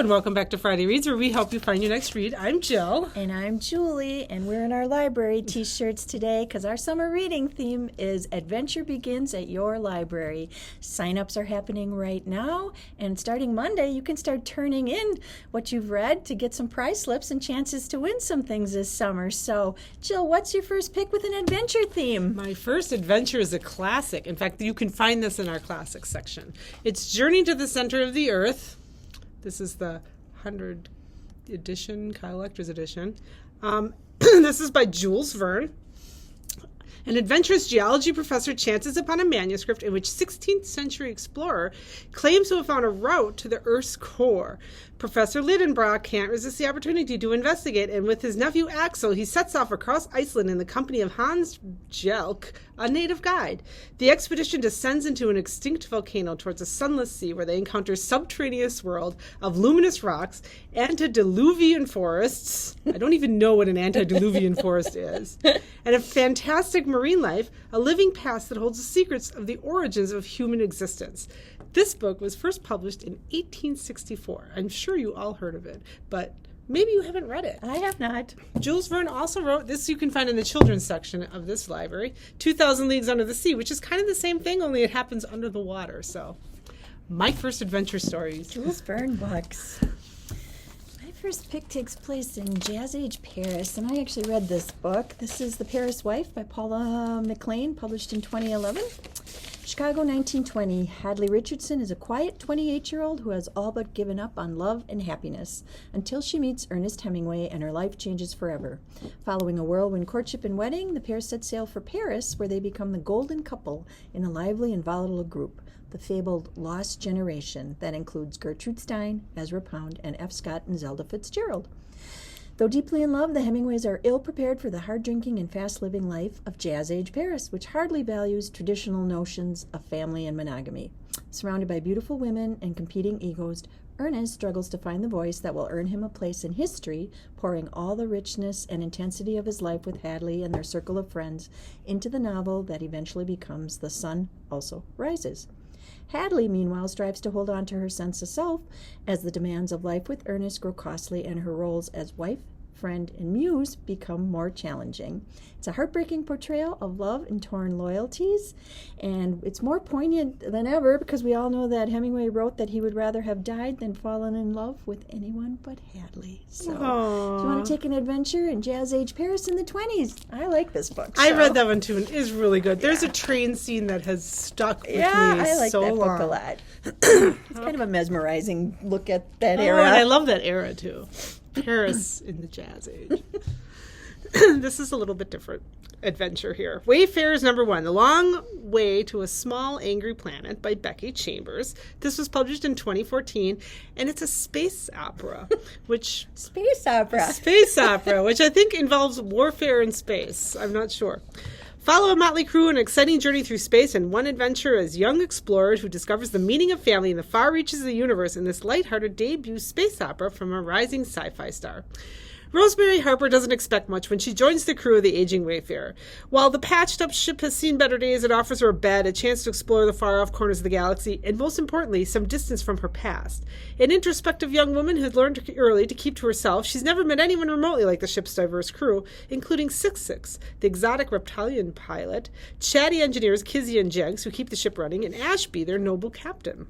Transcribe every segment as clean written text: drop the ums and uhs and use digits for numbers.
and welcome back to Friday Reads, where we help you find your next read. I'm Jill. And I'm Julie, and we're in our library t-shirts today because our summer reading theme is Adventure Begins at Your Library. Sign-ups are happening right now, and starting Monday, you can start turning in what you've read to get some prize slips and chances to win some things this summer. So, Jill, what's your first pick with an adventure theme? My first adventure is a classic. In fact, you can find this in our classics section. It's Journey to the Center of the Earth. This is the 100 edition, collector's edition. This is by Jules Verne. An adventurous geology professor chances upon a manuscript in which 16th century explorer claims to have found a route to the Earth's core. Professor Lidenbrock can't resist the opportunity to investigate, and with his nephew Axel, he sets off across Iceland in the company of Hans Jelk, a native guide. The expedition descends into an extinct volcano towards a sunless sea where they encounter a subterraneous world of luminous rocks, antediluvian forests. I don't even know what an antediluvian forest is. And a fantastic marine life, a living past that holds the secrets of the origins of human existence. This book was first published in 1864. I'm sure you all heard of it, but maybe you haven't read it. I have not. Jules Verne also wrote, this you can find in the children's section of this library, 2,000 Leagues Under the Sea, which is kind of the same thing, only it happens under the water. So, my first adventure stories. Jules Verne books. My first pick takes place in Jazz Age Paris, and I actually read this book. This is The Paris Wife by Paula McLean, published in 2011. Chicago, 1920. Hadley Richardson is a quiet 28-year-old who has all but given up on love and happiness until she meets Ernest Hemingway and her life changes forever. Following a whirlwind courtship and wedding, the pair set sail for Paris, where they become the golden couple in a lively and volatile group, the fabled Lost Generation, that includes Gertrude Stein, Ezra Pound, and F. Scott and Zelda Fitzgerald. Though deeply in love, the Hemingways are ill-prepared for the hard-drinking and fast-living life of Jazz-Age Paris, which hardly values traditional notions of family and monogamy. Surrounded by beautiful women and competing egos, Ernest struggles to find the voice that will earn him a place in history, pouring all the richness and intensity of his life with Hadley and their circle of friends into the novel that eventually becomes The Sun Also Rises. Hadley, meanwhile, strives to hold on to her sense of self as the demands of life with Ernest grow costly and her roles as wife, friend, and muse become more challenging. It's a heartbreaking portrayal of love and torn loyalties, and it's more poignant than ever because we all know that Hemingway wrote that he would rather have died than fallen in love with anyone but Hadley. So, if you want to take an adventure in Jazz Age Paris in the 20s, I like this book. I read that one too, and it is really good. There's a train scene that has stuck with me I like so that long. book a lot. It's kind of a mesmerizing look at that era. And I love that era too. Paris in the Jazz Age. This is a little bit different adventure here. Wayfarers number 1, The Long Way to a Small Angry Planet by Becky Chambers. This was published in 2014, and it's a space opera, which... Space opera, which I think involves warfare in space. I'm not sure. Follow a motley crew on an exciting journey through space and one adventure as young explorers who discovers the meaning of family in the far reaches of the universe in this lighthearted debut space opera from a rising sci-fi star. Rosemary Harper doesn't expect much when she joins the crew of the aging Wayfarer. While the patched-up ship has seen better days, it offers her a bed, a chance to explore the far-off corners of the galaxy, and most importantly, some distance from her past. An introspective young woman who's learned early to keep to herself, she's never met anyone remotely like the ship's diverse crew, including Six, the exotic reptilian pilot, chatty engineers Kizzy and Jenks, who keep the ship running, and Ashby, their noble captain.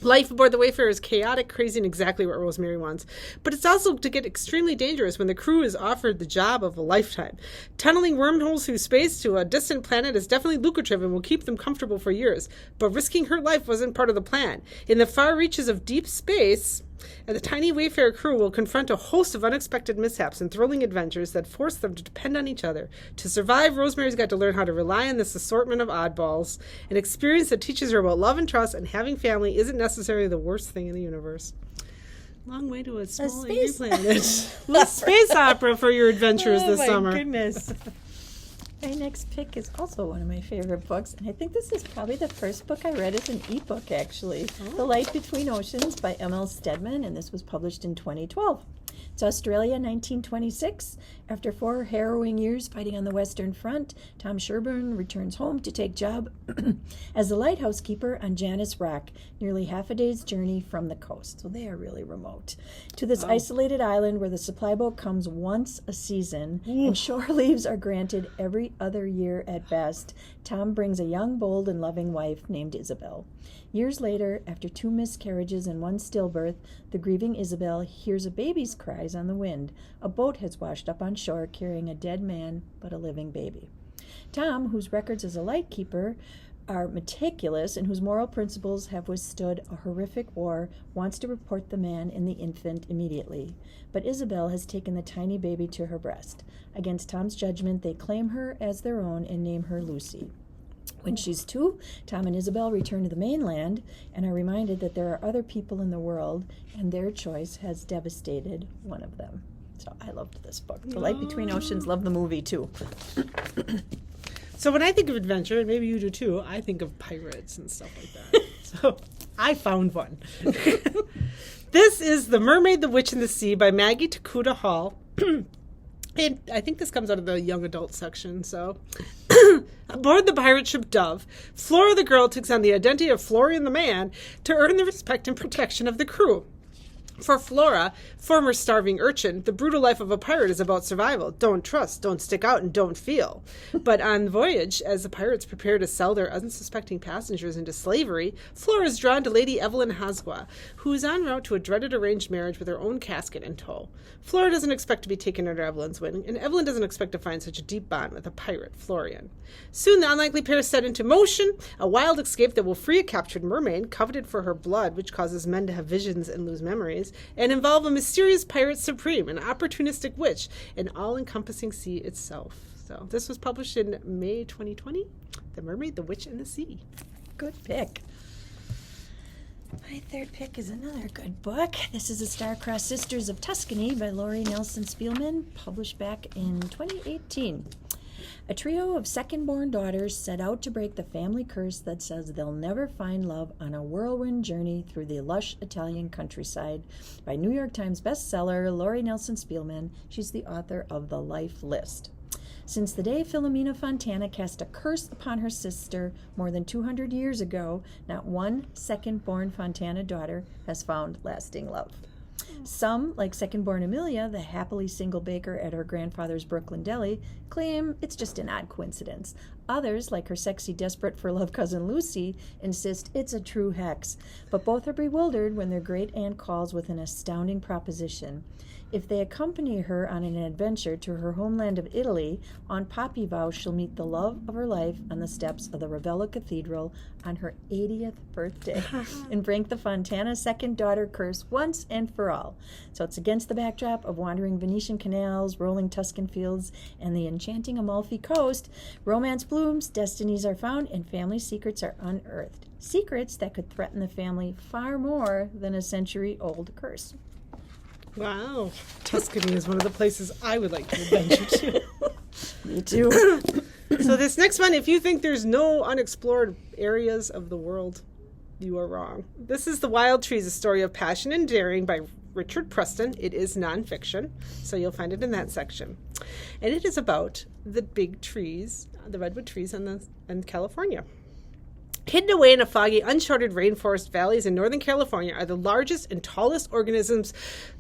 Life aboard the Wayfarer is chaotic, crazy, and exactly what Rosemary wants. But it's also to get extremely dangerous when the crew is offered the job of a lifetime. Tunneling wormholes through space to a distant planet is definitely lucrative and will keep them comfortable for years. But risking her life wasn't part of the plan. In the far reaches of deep space, the tiny Wayfarer crew will confront a host of unexpected mishaps and thrilling adventures that force them to depend on each other. To survive, Rosemary's got to learn how to rely on this assortment of oddballs, an experience that teaches her about love and trust, and having family isn't necessarily the worst thing in the universe. Long way to a small angry planet. Space opera for your adventures this summer. Oh my goodness. My next pick is also one of my favorite books, and I think this is probably the first book I read as an ebook, actually. The Light Between Oceans by M.L. Stedman, and this was published in 2012. It's Australia, 1926. After 4 harrowing years fighting on the Western Front, Tom Sherburne returns home to take job as the lighthouse keeper on Janus Rock, nearly half a day's journey from the coast. So they are really remote. To this isolated island where the supply boat comes once a season and shore leaves are granted every other year at best, Tom brings a young, bold, and loving wife named Isabel. Years later, after 2 miscarriages and 1 stillbirth, the grieving Isabel hears a baby's cries on the wind. A boat has washed up on shore carrying a dead man but a living baby. Tom, whose records as a lightkeeper are meticulous and whose moral principles have withstood a horrific war, wants to report the man and the infant immediately. But Isabel has taken the tiny baby to her breast. Against Tom's judgment, they claim her as their own and name her Lucy. When she's 2, Tom and Isabel return to the mainland and are reminded that there are other people in the world, and their choice has devastated one of them. So I loved this book. The Light Between Oceans. Love the movie, too. So when I think of adventure, and maybe you do too, I think of pirates and stuff like that. So I found one. This is The Mermaid, the Witch, and the Sea by Maggie Takuta Hall. And I think this comes out of the young adult section. So, aboard the pirate ship Dove, Flora the girl takes on the identity of Florian the man to earn the respect and protection of the crew. For Flora, former starving urchin, the brutal life of a pirate is about survival. Don't trust, don't stick out, and don't feel. But on the voyage, as the pirates prepare to sell their unsuspecting passengers into slavery, Flora is drawn to Lady Evelyn Haswa, who is en route to a dreaded arranged marriage with her own casket in tow. Flora doesn't expect to be taken under Evelyn's wing, and Evelyn doesn't expect to find such a deep bond with a pirate, Florian. Soon the unlikely pair set into motion, a wild escape that will free a captured mermaid, coveted for her blood, which causes men to have visions and lose memories, and involve a mysterious pirate supreme, an opportunistic witch, an all-encompassing sea itself. So this was published in May 2020, The Mermaid, the Witch, and the Sea. Good pick. My third pick is another good book. This is The Star-Crossed Sisters of Tuscany by Lori Nelson Spielman, published back in 2018. A trio of second-born daughters set out to break the family curse that says they'll never find love on a whirlwind journey through the lush Italian countryside by New York Times bestseller Lori Nelson Spielman. She's the author of The Life List. Since the day Philomena Fontana cast a curse upon her sister more than 200 years ago, not one second-born Fontana daughter has found lasting love. Some, like second-born Amelia, the happily single baker at her grandfather's Brooklyn deli, claim it's just an odd coincidence. Others, like her sexy, desperate-for-love cousin Lucy, insist it's a true hex. But both are bewildered when their great-aunt calls with an astounding proposition. If they accompany her on an adventure to her homeland of Italy, Aunt Poppy vows she'll meet the love of her life on the steps of the Ravello Cathedral on her 80th birthday and break the Fontana second daughter curse once and for all. So it's against the backdrop of wandering Venetian canals, rolling Tuscan fields, and the enchanting Amalfi Coast. Romance blooms, destinies are found, and family secrets are unearthed. Secrets that could threaten the family far more than a century-old curse. Wow. Tuscany is one of the places I would like to adventure to. Me too. So this next one, if you think there's no unexplored areas of the world, you are wrong. This is The Wild Trees, a story of passion and daring by Richard Preston. It is nonfiction, so you'll find it in that section. And it is about the big trees, the redwood trees in California. Hidden away in a foggy, uncharted rainforest valleys in Northern California are the largest and tallest organisms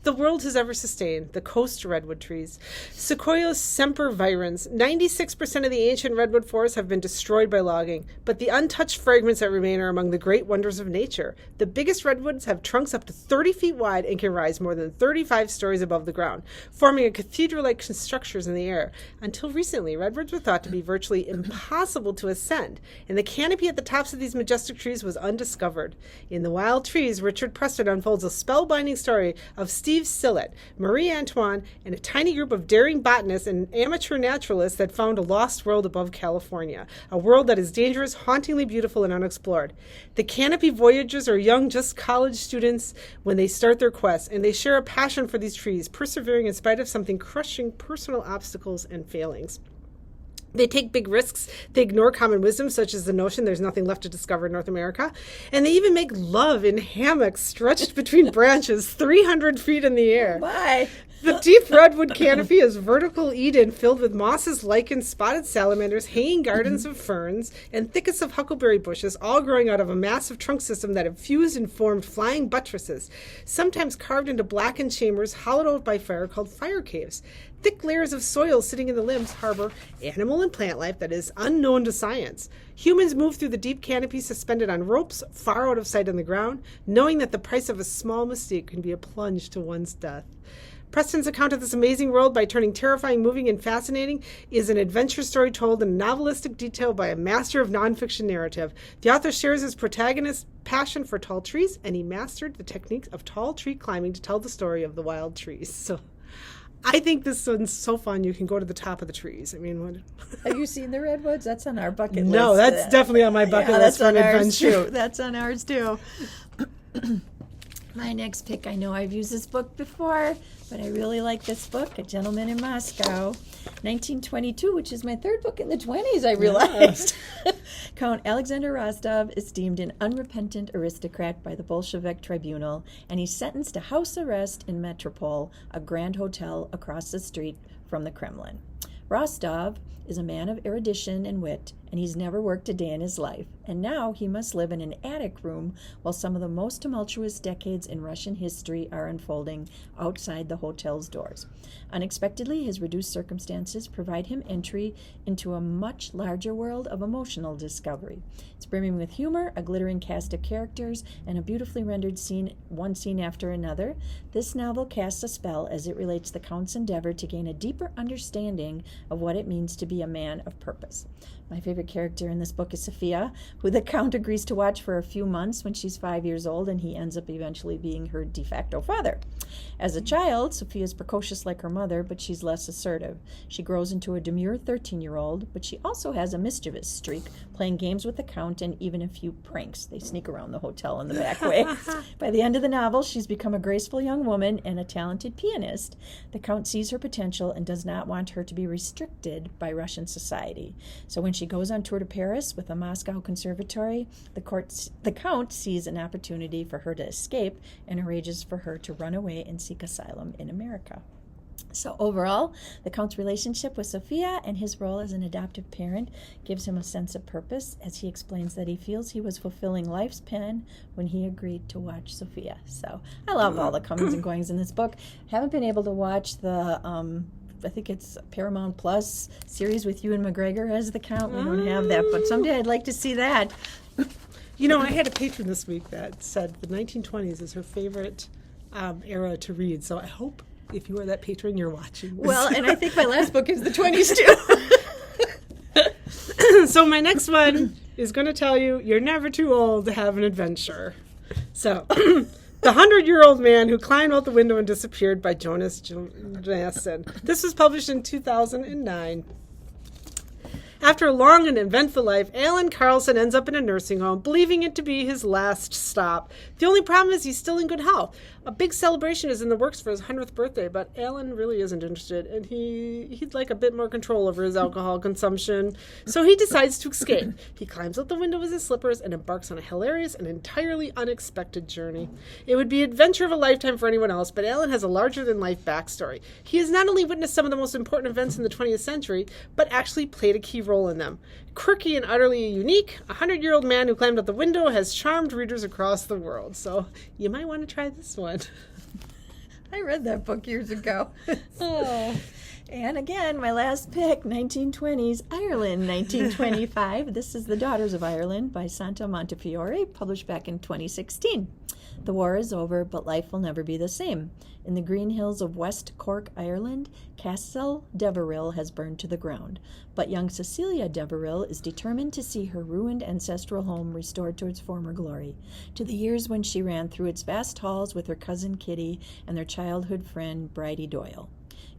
the world has ever sustained, the coast redwood trees. Sequoias sempervirens. 96% of the ancient redwood forests have been destroyed by logging, but the untouched fragments that remain are among the great wonders of nature. The biggest redwoods have trunks up to 30 feet wide and can rise more than 35 stories above the ground, forming a cathedral-like structures in the air. Until recently, redwoods were thought to be virtually impossible to ascend, and the canopy at the tops of these majestic trees was undiscovered. In The Wild Trees, Richard Preston unfolds a spellbinding story of Steve Sillett, Marie Antoine, and a tiny group of daring botanists and amateur naturalists that found a lost world above California, a world that is dangerous, hauntingly beautiful, and unexplored. The Canopy Voyagers are young, just college students when they start their quest, and they share a passion for these trees, persevering in spite of something crushing personal obstacles and failings. They take big risks, they ignore common wisdom, such as the notion there's nothing left to discover in North America, and they even make love in hammocks stretched between branches 300 feet in the air. Bye. The deep redwood canopy is vertical Eden filled with mosses, lichens, spotted salamanders, hanging gardens of ferns, and thickets of huckleberry bushes, all growing out of a massive trunk system that have fused and formed flying buttresses, sometimes carved into blackened chambers hollowed out by fire called fire caves. Thick layers of soil sitting in the limbs harbor animal and plant life that is unknown to science. Humans move through the deep canopy suspended on ropes far out of sight on the ground, knowing that the price of a small mistake can be a plunge to one's death. Preston's account of this amazing world, by turning terrifying, moving, and fascinating, is an adventure story told in novelistic detail by a master of nonfiction narrative. The author shares his protagonist's passion for tall trees, and he mastered the techniques of tall tree climbing to tell the story of the wild trees. So I think this one's so fun. You can go to the top of the trees. I mean, what? Have you seen the redwoods? That's on our bucket list. No, that's definitely on my bucket list for an adventure. That's on ours too. My next pick, I know I've used this book before, but I really like this book, A Gentleman in Moscow, 1922, which is my third book in the 20s, I realized. Count Alexander Rostov is deemed an unrepentant aristocrat by the Bolshevik tribunal, and he's sentenced to house arrest in Metropole, a grand hotel across the street from the Kremlin. Rostov is a man of erudition and wit, and he's never worked a day in his life. And now he must live in an attic room while some of the most tumultuous decades in Russian history are unfolding outside the hotel's doors. Unexpectedly, his reduced circumstances provide him entry into a much larger world of emotional discovery. It's brimming with humor, a glittering cast of characters, and a beautifully rendered scene, one scene after another. This novel casts a spell as it relates the Count's endeavor to gain a deeper understanding of what it means to be a man of purpose. My favorite character in this book is Sophia, who the Count agrees to watch for a few months when she's 5 years old, and he ends up eventually being her de facto father. As a child, Sophia is precocious like her mother, but she's less assertive. She grows into a demure 13-year-old, but she also has a mischievous streak, playing games with the Count and even a few pranks. They sneak around the hotel in the back way. By the end of the novel, she's become a graceful young woman and a talented pianist. The Count sees her potential and does not want her to be restricted by Russian society. So when she goes on tour to Paris with a Moscow conservatory, the Count sees an opportunity for her to escape and arranges for her to run away and seek asylum in America. So overall, the Count's relationship with Sophia and his role as an adoptive parent gives him a sense of purpose, as he explains that he feels he was fulfilling life's plan when he agreed to watch Sophia. So I love all the comings and goings in this book. Haven't been able to watch the I think it's Paramount Plus series with Ewan McGregor as the Count. We don't have that, but someday I'd like to see that. You know, I had a patron this week that said the 1920s is her favorite era to read, so I hope if you are that patron, you're watching this. Well, and I think my last book is the 20s too. So my next one is going to tell you you're never too old to have an adventure. So, The 100-Year-Old Man Who Climbed Out the Window and Disappeared by Jonas Jonasson. This was published in 2009. After a long and eventful life, Alan Carlson ends up in a nursing home, believing it to be his last stop. The only problem is he's still in good health. A big celebration is in the works for his 100th birthday, but Alan really isn't interested, and he'd like a bit more control over his alcohol consumption. So he decides to escape. He climbs out the window with his slippers and embarks on a hilarious and entirely unexpected journey. It would be an adventure of a lifetime for anyone else, but Alan has a larger-than-life backstory. He has not only witnessed some of the most important events in the 20th century, but actually played a key role in them. Quirky and utterly unique, a 100-year-old man who climbed out the window has charmed readers across the world. So you might want to try this one. I read that book years ago. Oh. And again, my last pick, 1920s, Ireland, 1925. This is The Daughters of Ireland by Santa Montefiore, published back in 2016. The war is over, but life will never be the same. In the green hills of West Cork, Ireland, Castle Deverill has burned to the ground. But young Cecilia Deverill is determined to see her ruined ancestral home restored to its former glory, to the years when she ran through its vast halls with her cousin Kitty and their childhood friend Bridie Doyle.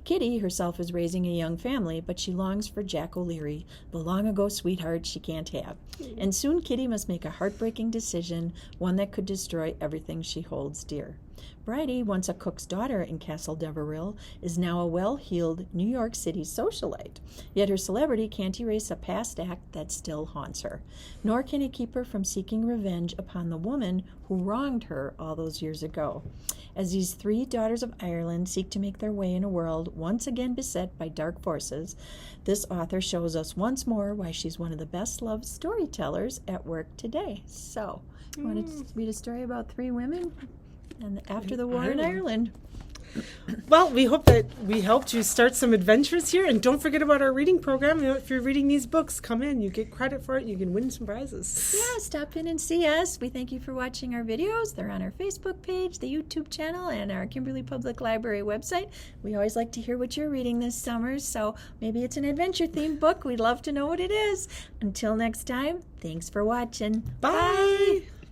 Kitty herself is raising a young family, but she longs for Jack O'Leary, the long-ago sweetheart she can't have. And soon Kitty must make a heartbreaking decision, one that could destroy everything she holds dear. Bridie, once a cook's daughter in Castle Deverill, is now a well-heeled New York City socialite. Yet her celebrity can't erase a past act that still haunts her. Nor can it keep her from seeking revenge upon the woman who wronged her all those years ago. As these three daughters of Ireland seek to make their way in a world once again beset by dark forces, this author shows us once more why she's one of the best-loved storytellers at work today. So, you want to read a story about three women and after the war in Ireland? Well, we hope that we helped you start some adventures here. And don't forget about our reading program. You know, if you're reading these books, come in. You get credit for it. You can win some prizes. Yeah, stop in and see us. We thank you for watching our videos. They're on our Facebook page, the YouTube channel, and our Kimberly Public Library website. We always like to hear what you're reading this summer, so maybe it's an adventure-themed book. We'd love to know what it is. Until next time, thanks for watching. Bye.